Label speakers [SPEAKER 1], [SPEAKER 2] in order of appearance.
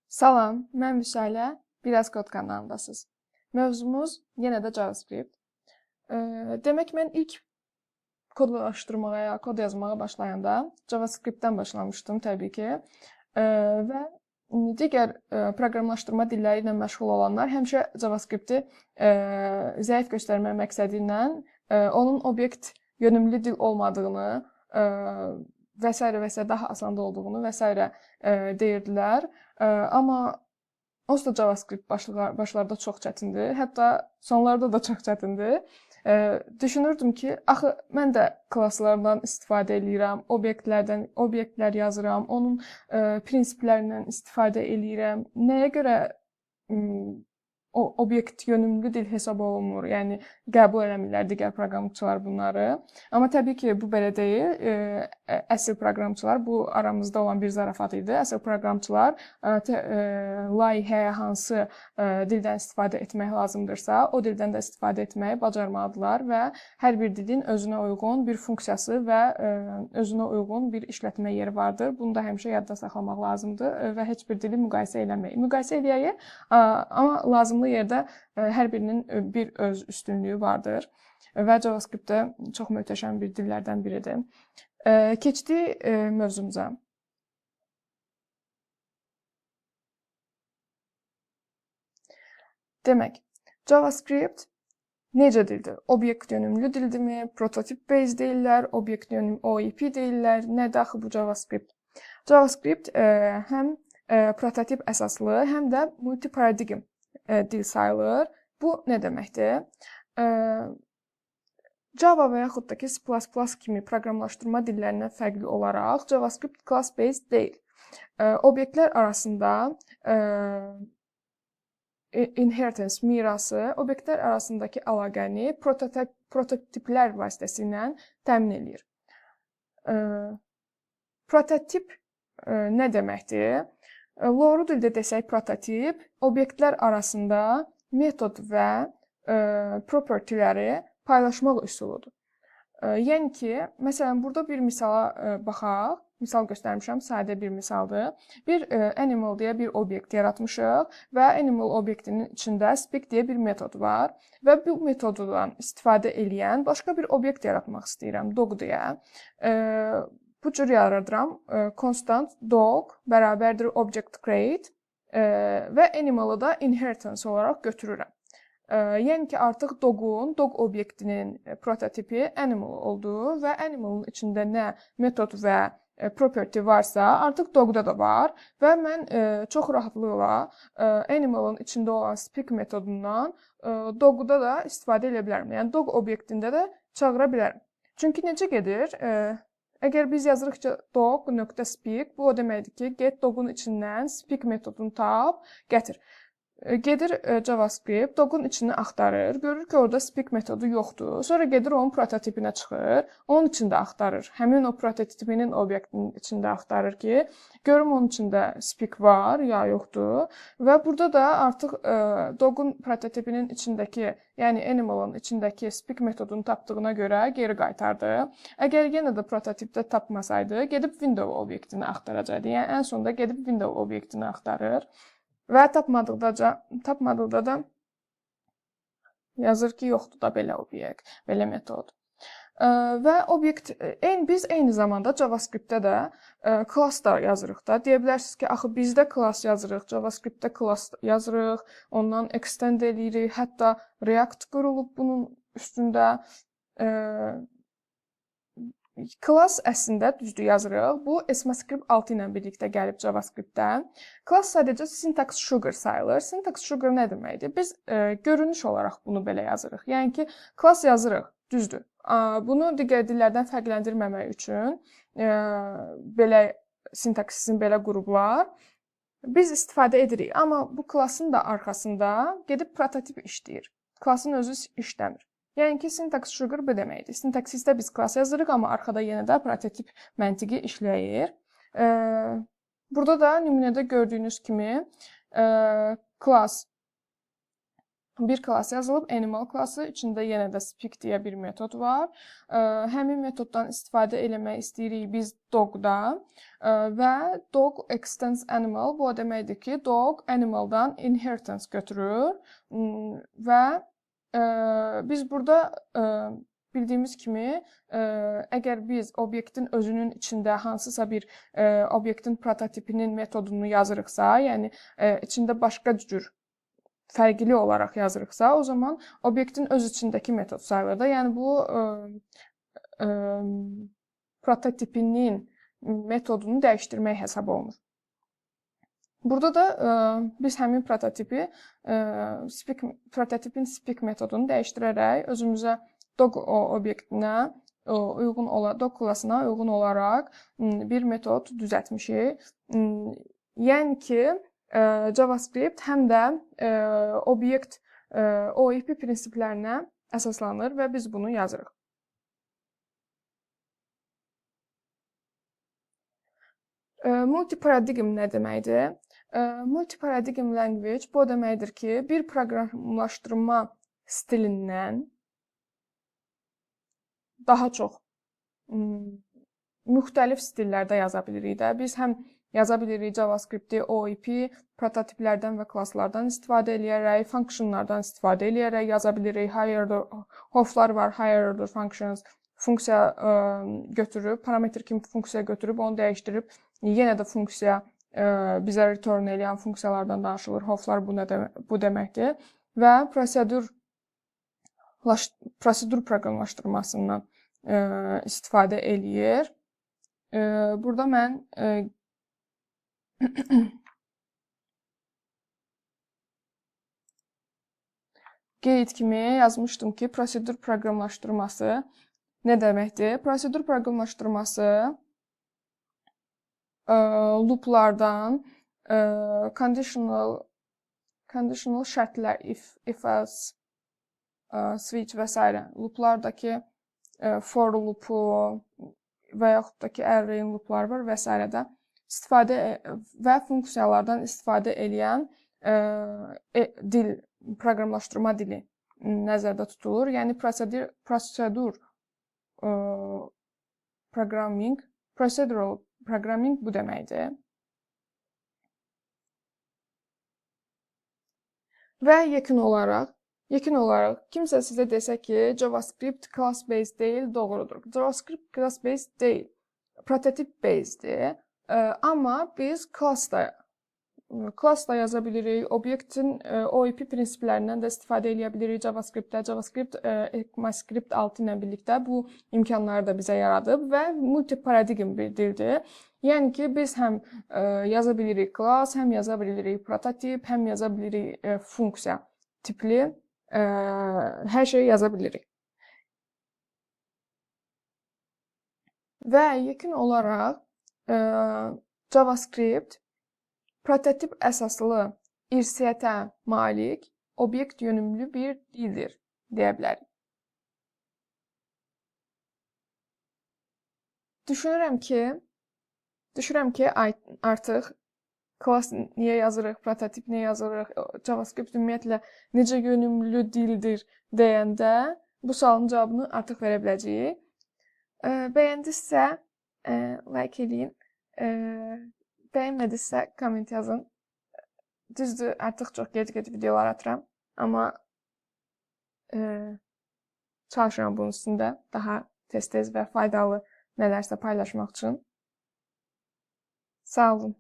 [SPEAKER 1] Salam, mən Vüşalə, Biraz Kod kanalındasınız. Mövzumuz yenə də JavaScript. Demək, mən ilk kodlaşdırmağa, kod yazmağa başlayanda JavaScript-dən başlamışdım təbii ki. Və digər proqramlaşdırma dilləri ilə məşğul olanlar həmişə JavaScript-i zəif göstərmək məqsədi ilə onun obyekt yönümlü dil olmadığını və s. daha asan olduğunu və s. deyirdilər. Amma onsuz da JavaScript başlarda çox çətindir. Hətta sonlarda da çox çətindir. Düşünürdüm ki, axı mən də klasslardan istifadə edirəm, obyektlər yazıram, onun prinsiplərindən istifadə edirəm. Nəyə görə o obyekt yönümlü dil hesab olunmur? Yəni qəbul eləmirlər digər proqramçılar bunları. Amma təbii ki, bu belə deyil. Əsl proqramçılar, bu aramızda olan bir zarafat idi. Əsl proqramçılar layihəyə hansı dildən istifadə etmək lazımdırsa, o dildən də istifadə etməyi bacarmalıdırlar və hər bir dilin özünə uyğun bir funksiyası və özünə uyğun bir işlətmə yeri vardır. Bunu da həmişə yadda saxlamaq lazımdır və heç bir dili müqayisə eləmək. Müqayisə eləyək, amma lazımlı yerdə hər birinin bir öz üstünlüyü vardır və JavaScript də çox möhtəşəm bir dillərdən biridir. Keçdik mövzumuza. Demək, JavaScript necə dildir? Obyekt yönümlü dildirmi? Prototip based deyirlər, obyekt yönümlü OOP deyirlər. Nədir axı bu JavaScript? JavaScript həm prototip əsaslı, həm də multiparadigm dil sayılır. Bu nə deməkdir? Java və yaxud da ki C++ kimi proqramlaşdırma dillərindən fərqli olaraq JavaScript class based deyil. Obyektlər arasında inheritance mirası obyektlər arasındakı əlaqəni prototiplər vasitəsilə təmin edir. Prototip nə deməkdir? Loru dildə desək prototip obyektlər arasında metod və propertiləri paylaşmaq üsuludur. Yəni ki, məsələn, burada bir misala baxaq. Misal göstərmişəm, sadə bir misaldır. Bir animal deyə bir obyekt yaratmışıq və animal obyektinin içində speak deyə bir metod var və bu metoddan istifadə edən başqa bir obyekt yaratmaq istəyirəm, dog deyə. Bu cür yaradıram. Constant dog bərabərdir object create və animalı da inheritance olaraq götürürəm. Yəni ki, artıq dog obyektinin prototipi animal olduğu və animalın içində nə metod və property varsa, artıq dogda da var və mən çox rahatlıqla animalın içində olan speak metodundan dogda da istifadə edə bilərəm. Yəni dog obyektində də çağıra bilərəm. Çünki necə gedir? Əgər biz yazırıq ki, dog.speak, bu o deməkdir ki, get dogun içindən speak metodunu tap, gətir. Gedir JavaScript, dogun içini axtarır, görür ki, orada speak metodu yoxdur. Sonra gedir onun prototipinə çıxır, onun içində axtarır. Həmin o prototipinin obyektinin içində axtarır ki, görüm onun içində speak var, ya yoxdur. Və burada da artıq dogun prototipinin içindəki, yəni animalın içindəki speak metodunu tapdığına görə geri qaytardı. Əgər yenə də prototipdə tapmasaydı, gedib window obyektini axtaracaqdı. Yəni ən sonunda gedib window obyektini axtarır. Və tapmadıqda da yazır ki, yoxdur da belə obyekt, belə metod. Və obyekt, biz eyni zamanda JavaScript-də də class da yazırıq da. Deyə bilərsiniz ki, axı bizdə class yazırıq, JavaScript-də class yazırıq, ondan extend edirik, hətta React qurulub bunun üstündə. Class əslində düzdür yazırıq. Bu ECMAScript 6 ilə birlikdə gəlib JavaScript-dən. Class sadəcə syntax sugar sayılır. Syntax sugar nə deməkdir? Biz görünüş olaraq bunu belə yazırıq. Yəni ki, class yazırıq, düzdür. Bunu digər dillərdən fərqləndirməmək üçün belə sintaksisini belə qurublar. Biz istifadə edirik, amma bu classın da arxasında gedib prototip işləyir. Classın özü işləmir. Yəni ki, syntax sugar bu deməkdir. Sintaksisdə biz class yazırıq, amma arxada yenə də prototip məntiqi işləyir. Burada da nümunədə gördüyünüz kimi class bir klass yazılıb, animal klassı, içində yenə də speak deyə bir metod var. Həmin metoddan istifadə eləmək istəyirik biz dog-da və dog extends animal, bu o deməkdir ki, dog animaldan inheritance götürür və biz burada bildiyimiz kimi, əgər biz obyektin özünün içində hansısa bir obyektin prototipinin metodunu yazırıqsa, yəni içində başqa cür fərqli olaraq yazırıqsa, o zaman obyektin öz içindəki metod sayılır da. Yəni bu prototipinin metodunu dəyişdirmək hesab olunur. Burada da biz həmin prototipin speak metodunu dəyişdirərək özümüzə dog obyektinə uyğun olaraq, dog klassına uyğun olaraq bir metod düzəltmişik. Yəni ki, JavaScript həm də obyekt OOP prinsiplərinə əsaslanır və biz bunu yazırıq. Multiparadigm nə deməkdir? Multiparadigm language bu deməkdir ki, bir proqramlaşdırma stilindən daha çox müxtəlif stillərdə yaza bilirik də. Biz həm yaza bilirik JavaScript-i, OOP, prototiplərdən və klasslardan istifadə eləyərək, functionlardan istifadə eləyərək yaza bilirik. Hoflar var, higher order functions, funksiya götürüb, parametr kimi funksiya götürüb, onu dəyişdirib, yenə də funksiya bizə return eləyən funksiyalardan danışılır. Hoflar bu deməkdir və prosedur proqramlaşdırmasından istifadə eləyir. Burada mən qeyd kimi yazmışdım ki, prosedur proqramlaşdırması nə deməkdir? Prosedur proqramlaşdırması looplardan, conditional şərtlər, if else, switch və s. looplardakı for loopu və yaxud da ki, array looplar var və s. də istifadə və funksiyalardan istifadə eləyən dil, proqramlaşdırma dili nəzərdə tutulur. Yəni prosedur programming, procedural programming bu deməkdir. Və yekun olaraq kimsə sizə desə ki, JavaScript class-based deyil, doğrudur. JavaScript class-based deyil, prototip-baseddir. Amma biz class da yaza bilirik, obyektin OOP prinsiplərindən də istifadə edə bilirik JavaScript-də. JavaScript ECMAScript 6 ilə birlikdə bu imkanları da bizə yaradıb və multiparadigm bir dildir. Yəni ki, biz həm yaza bilirik class, həm yaza bilirik prototip, həm yaza bilirik funksiya tipli hər şeyi yaza bilirik. Və yekun olaraq JavaScript prototip əsaslı irsiyyətə malik, obyekt yönümlü bir dildir deyə bilərik. Düşünürəm ki, artıq class niyə yazırıq, prototip niyə yazırıq, JavaScript ümumiyyətlə necə yönümlü dildir deyəndə bu sualın cavabını artıq verə biləcəyik. Bəyəndinizsə, like eləyin. Bəyənmədisə, komment yazın. Düzdür, artıq çox gec-gec videolar atıram. Amma çalışıram bunun üstündə daha tez-tez və faydalı nələrsə paylaşmaq üçün. Sağ olun.